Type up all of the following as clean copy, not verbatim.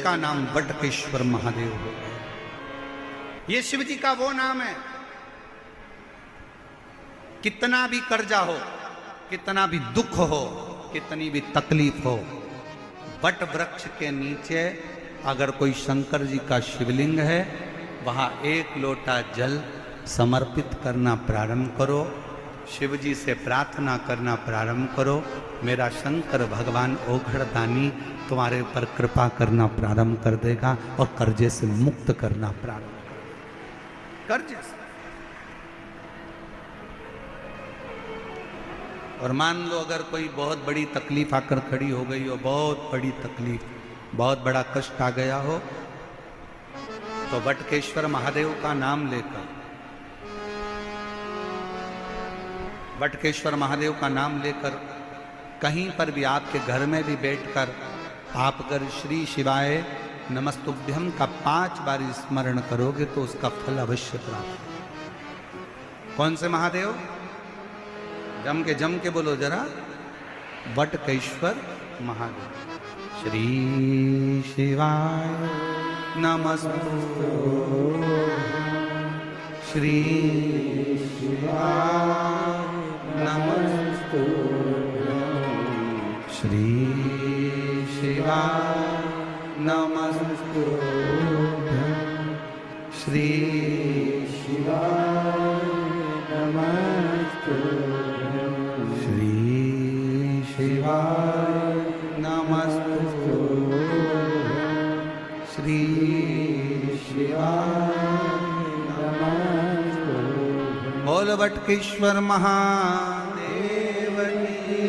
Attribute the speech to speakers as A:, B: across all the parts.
A: जिसका नाम बटकेश्वर महादेव हो गए। ये शिव जी का वो नाम है, कितना भी कर्जा हो, कितना भी दुख हो, कितनी भी तकलीफ हो, बट वृक्ष के नीचे अगर कोई शंकर जी का शिवलिंग है, वहां एक लोटा जल समर्पित करना प्रारंभ करो, शिव जी से प्रार्थना करना प्रारंभ करो, मेरा शंकर भगवान ओघड़दानी तुम्हारे ऊपर कृपा करना प्रारंभ कर देगा और कर्जे से मुक्त करना प्रारंभ कर, कर्जे से। और मान लो अगर कोई बहुत बड़ी तकलीफ आकर खड़ी हो गई हो, बहुत बड़ी तकलीफ, बहुत बड़ा कष्ट आ गया हो, तो बटकेश्वर महादेव का नाम लेकर, बटकेश्वर महादेव का नाम लेकर कहीं पर भी, आपके घर में भी बैठकर आप अगर श्री शिवाय नमस्तुभ्यम का 5 बार स्मरण करोगे तो उसका फल अवश्य प्राप्त। कौन से महादेव? जम के बोलो जरा, बटकेश्वर महादेव। श्री शिवाय नमस्तुभ्यं, श्री शिवाय नमस्तुभ्यं, श्री शिवाय नमस्तुभ्यं, श्री शिवाय नमस्तुभ्यं, श्री शिवाय नमस्तुभ्यं, श्री शिवाय नमस्तुभ्यं। बोल बटकेश्वर महादेव की,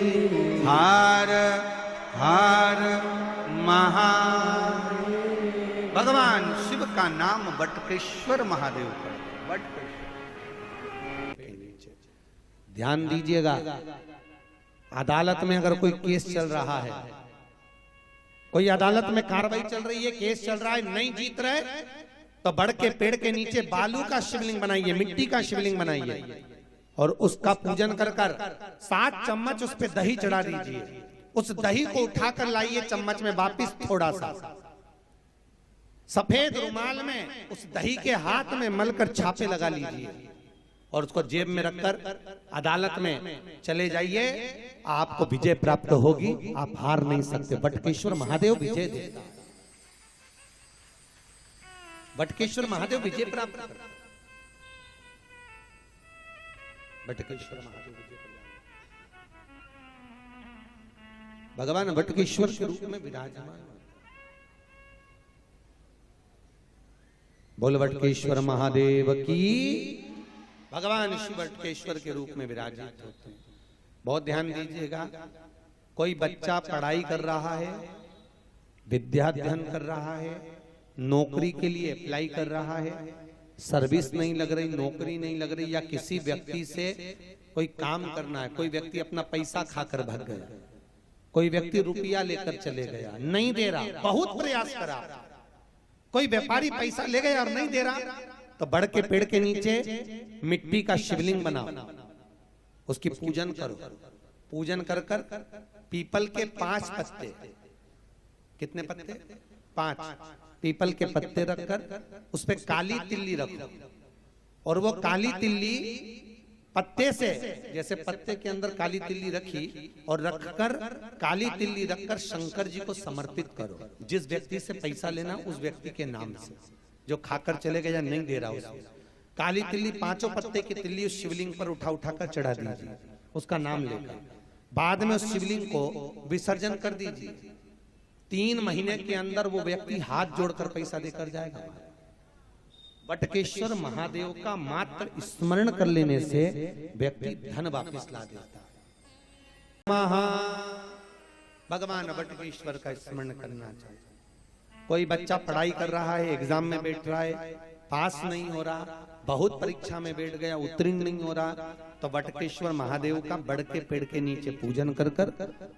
A: हर हर महादेव। भगवान शिव का नाम बटकेश्वर महादेव का, बटकेश्वर के नीचे ध्यान दीजिएगा। अदालत में अगर कोई केस चल रहा है, कोई अदालत में कार्रवाई चल रही है, केस चल रहा है, नहीं जीत रहे, तो बड़ के पेड़ के नीचे बालू का शिवलिंग बनाइए, मिट्टी का शिवलिंग बनाइए और उसका पूजन कर 7 चम्मच उस पे दही चढ़ा दीजिए। उस दही को उठाकर लाइए चम्मच में वापिस, थोड़ा सा सफेद रुमाल में उस दही के हाथ में मलकर छापे लगा लीजिए और उसको जेब में रखकर अदालत में चले जाइए। आपको विजय प्राप्त होगी, आप हार नहीं सकते। बटकेश्वर महादेव विजय देगा, बटकेश्वर महादेव विजय प्राप्त कर, बटकेश्वर महादेव विजय। भगवान बटकेश्वर के रूप में विराजमान। बोल बटकेश्वर महादेव की। भगवान शिव बटकेश्वर के रूप में विराजित होते हैं। बहुत ध्यान दीजिएगा। कोई बच्चा पढ़ाई कर रहा है, विद्या अध्ययन कर रहा है, नौकरी के लिए अप्लाई कर रहा है, सर्विस नहीं लग रही, नौकरी नहीं लग रही, या किसी व्यक्ति से कोई काम करना है, कोई व्यक्ति अपना पैसा खाकर भाग गया, कोई व्यक्ति रुपया लेकर चले गया, नहीं दे रहा, बहुत प्रयास करा, कोई व्यापारी पैसा ले गया और नहीं दे रहा, तो बड़ के पेड़ के नीचे मिट्टी का शिवलिंग बनाओ, उसकी पूजन करो। पूजन कर कर पीपल के 5 पत्ते, कितने पत्ते? 5 पीपल के पत्ते रखकर उस पे काली तिल्ली रखो और वो काली तिल्ली पत्ते से, जैसे पत्ते के अंदर काली तिल्ली रखी और रखकर काली तिल्ली रखकर शंकर जी को समर्पित करो। जिस व्यक्ति से पैसा लेना उस व्यक्ति के नाम से, जो खाकर चले गए या नहीं दे रहा उसको, काली तिल्ली 5 पत्ते की तिल्ली उस शिवलिंग पर उठाकर चढ़ा दीजिए, उसका नाम लेकर। बाद में उस शिवलिंग को विसर्जन कर दीजिए। 3 महीने के अंदर वो व्यक्ति हाथ जोड़कर पैसा देकर जाएगा। बटकेश्वर महादेव का मात्र स्मरण कर लेने से व्यक्ति धन वापस ला देता है। भगवान बटकेश्वर का स्मरण करना चाहिए। कोई बच्चा पढ़ाई कर रहा है, एग्जाम में बैठ रहा है, पास नहीं हो रहा, बहुत परीक्षा में बैठ गया, उत्तीर्ण नहीं हो रहा, तो बटकेश्वर महादेव का बड़ के पेड़ के नीचे पूजन कर कर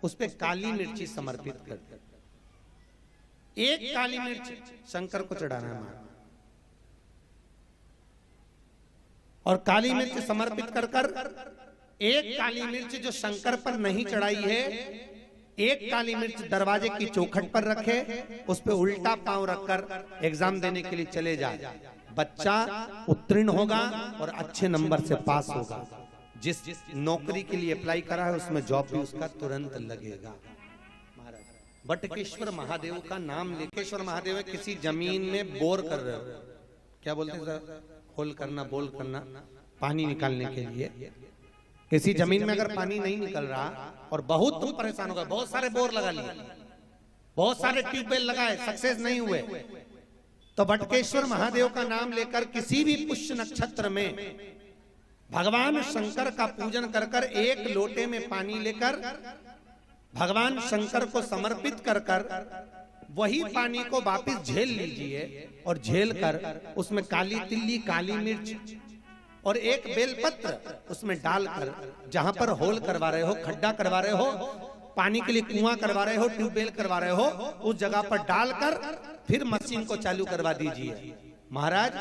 A: उस पे काली मिर्ची समर्पित कर, एक काली मिर्च शंकर को चढ़ाना है और काली मिर्च समर्पित कर कर एक काली मिर्च जो शंकर पर नहीं चढ़ाई है एक काली मिर्च दरवाजे की चौखट पर रखे, उस पे उल्टा पांव रखकर एग्जाम देने के लिए चले जाए, बच्चा उत्तीर्ण होगा और अच्छे नंबर से पास होगा। जिस नौकरी के लिए अप्लाई करा है उसमें जॉब भी उसका तुरंत लगेगा। बटकेश्वर महादेव का नाम लेकेश्वर महादेव किसी जमीन में बोर कर रहे हो, क्या बोलते हैं सर, होल करना, बोल करना, पानी निकालने के लिए। किसी जमीन में अगर पानी नहीं निकल रहा और बहुत तुम परेशान हो गए, बहुत सारे बोर लगा लिए, बहुत सारे ट्यूबवेल लगाए, सक्सेस नहीं हुए, तो बटकेश्वर महादेव का नाम लेकर किसी भी पुष्य नक्षत्र में भगवान शंकर का पूजन कर कर एक लोटे में पानी लेकर भगवान शंकर को समर्पित कर कर वही पानी को वापस झेल लीजिए और झेल कर उसमें काली तिल्ली, काली मिर्च और एक बेलपत्र उसमें डालकर, जहां पर होल करवा रहे हो, खड्डा करवा रहे हो, पानी के लिए कुआं करवा रहे हो, ट्यूबवेल करवा रहे हो, उस जगह पर डालकर फिर मशीन को चालू करवा दीजिए। महाराज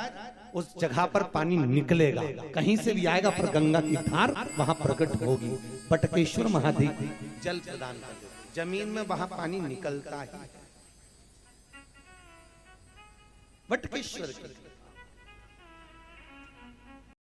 A: उस जगह पर पानी निकलेगा, कहीं से भी आएगा, पर गंगा की धार वहां प्रकट होगी। बटकेश्वर महादेव जल प्रदान कर दो, जमीन में वहां पानी निकलता है। बटकेश्वर की